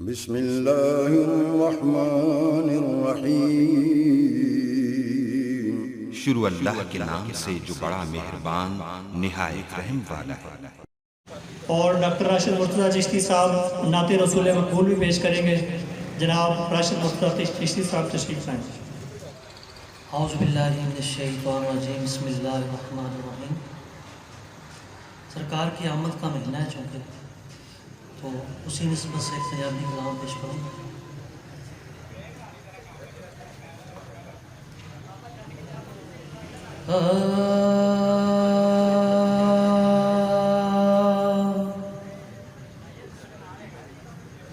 बिस्मिल्लाहिर्रहमानिर्रहीम। शुरू अल्लाह के नाम से जो बड़ा मेहरबान निहायत रहम वाला है। और डॉक्टर राशिद मुर्तज़ा चिश्ती साहब नाते रसूल मकबूल भी पेश करेंगे। जनाब राशिद मुर्तज़ा चिश्ती साहब तशरीफ़ लाएं। औज़ु बिल्लाहि मिनश्शैतानिर्रजीम, बिस्मिल्लाहिर्रहमानिर्रहीम। सरकार की आमद का महीना है चूँकि, तो उसी निस्बत से एक पंजाबी कलाम पेश करूँ।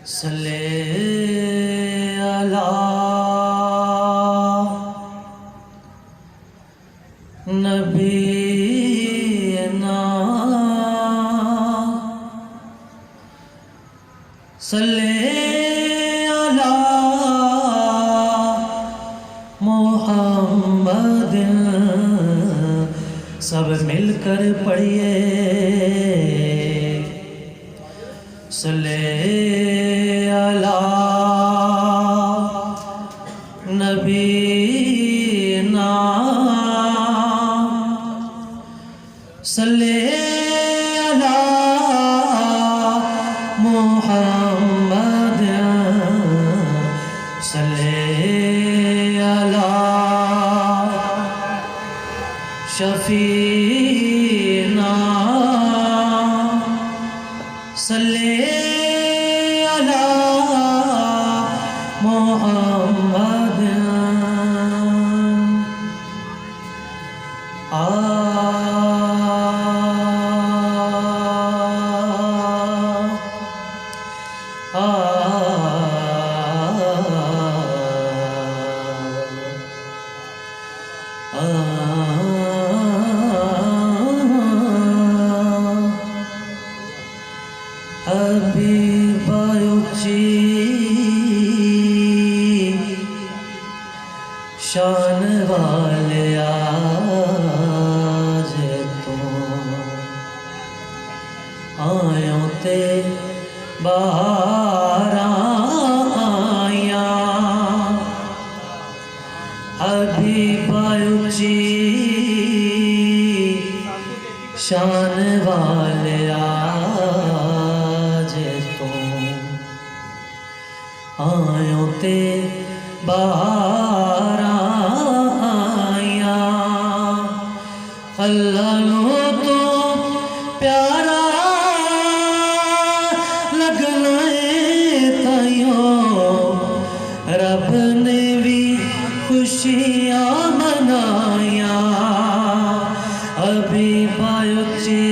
सल्ले अला नबीना सल्ले अला मुहम्मदिन। सब मिलकर पढ़िए सल्ले अला नबीना सल्ले अला मुहम्मद सल्ले अला शफीना सल्ले अला मुहम्मद। हबीबायुची शान वाले आज तो आयों ते बहारां आया। हबीबायुची शान वाले आज तो आयों ते बहारां आया। अल्लाह नो तो प्यारा लगना है ताइयों, रब ने भी खुशियाँ मनाया। हबीबायुची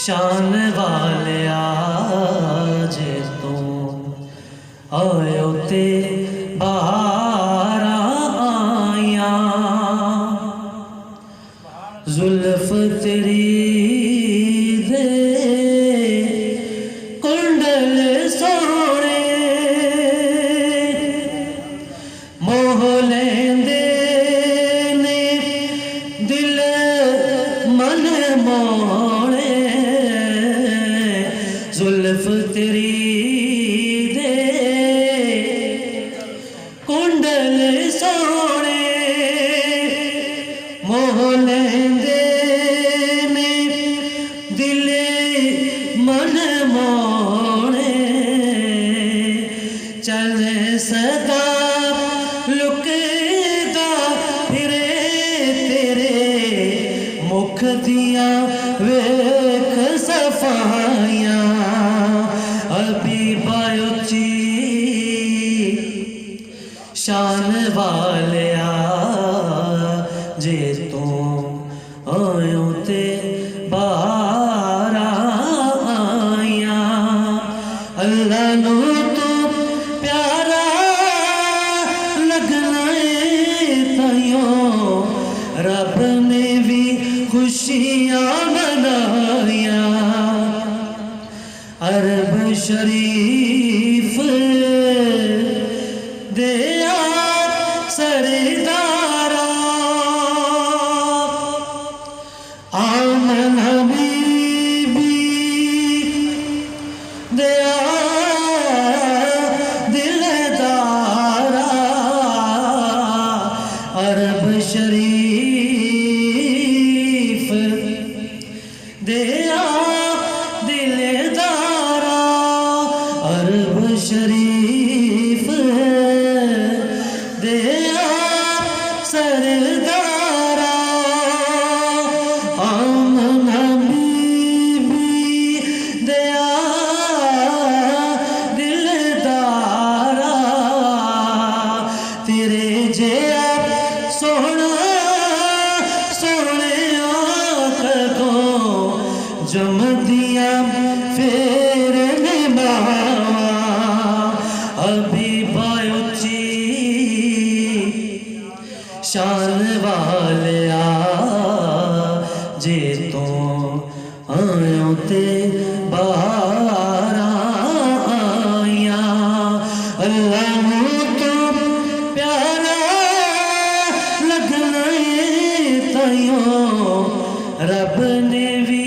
शान वाले आज तो आयो ते बहारां आया। जुल्फ तेरी दे कुंडल सोने मोह लेंदे ने दिल मन मोड़े। जुल्फ तेरी दे कुंडल सोने मोह लेंदे ने दिल मन मोड़े। चल सदा लुकदा फिरे तेरे मुख दिया वेख सफाइयां। हबीबायुची शान वाले जे तू आयों ते बहारां आया। अल्लाह नो तो प्यारा लगना है ताइयों, रब ने भी खुशियाँ मनाया। अरब शरीफ दिया सरदारा आमन हबीबी दिया दिलदारा अरब शरीफ दिया सरदारा आमना बीबी दिया दिलदारा तेरे जिया सोना सोने कदों जमदिया फिर निभावा अभी बायुची शान वालिया जे तो आयों ते बाहर आया अल्लाह तो प्यारा लगना ताइयों रब ने भी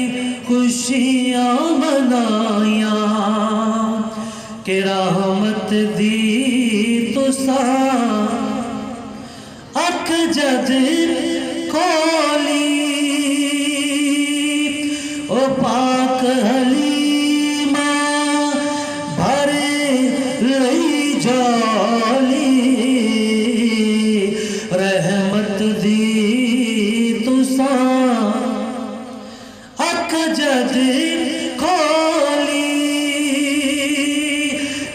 खुशियां मनाया कि रहमत दी तुसा अख जद खोली ओ पाक हलीमा भर लई जाली रहमत दी तुसा अख जद खोली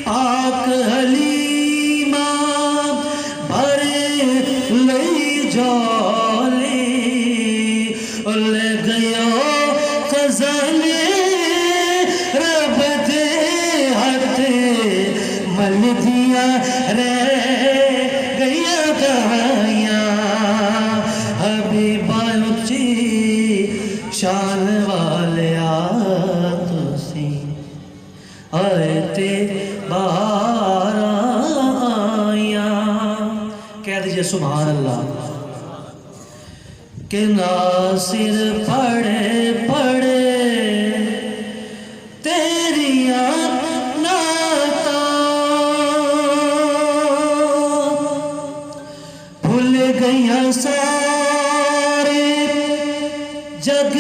पाक हलीमा भर लई जाली ले गयो खजाने रब दे हथ मल दिया रह गया गया हबीबा उची शान वालिया तुसी आए ते बाहर आया कह दीजिए सुभान अल्लाह के नासिर पढ़े पढ़े तेरिया नाता भूल गया सारे जग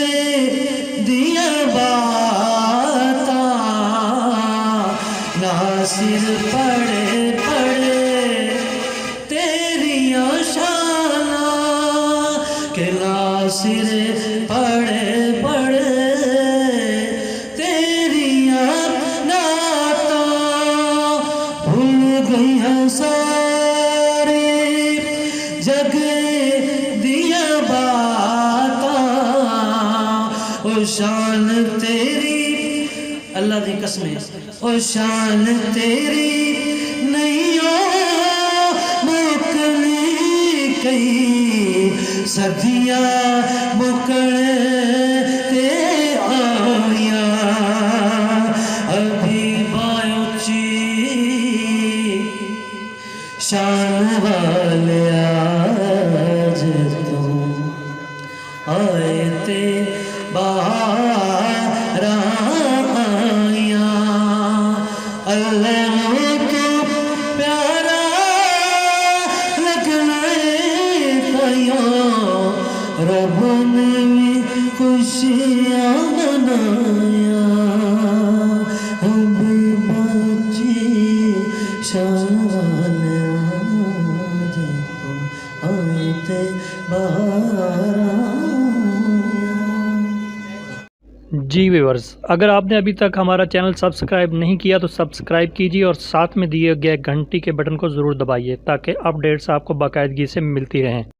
दिया बाता नासिर पढ़े पढ़े तेरिया शाना के नासिर पढ़े पढ़े तेरिया नाता भूल गया सारे जग दिया बाता ओ शान तेरी अल्लाह दी कसम ओ शान तेरी नहीं मुकनी कई सदियां मुकन ते आया अभी बायुची शान वालिया तुम आए ते बाहर आया अल्लाह को प्यारा लगना ताइयों रब ने भी खुशियां मनाया हबीबा जी शान वालिया तुम आए ते बाहर जी व्यूअर्स, अगर आपने अभी तक हमारा चैनल सब्सक्राइब नहीं किया तो सब्सक्राइब कीजिए और साथ में दिए गए घंटी के बटन को ज़रूर दबाइए ताकि अपडेट्स आपको बाकायदगी से मिलती रहें।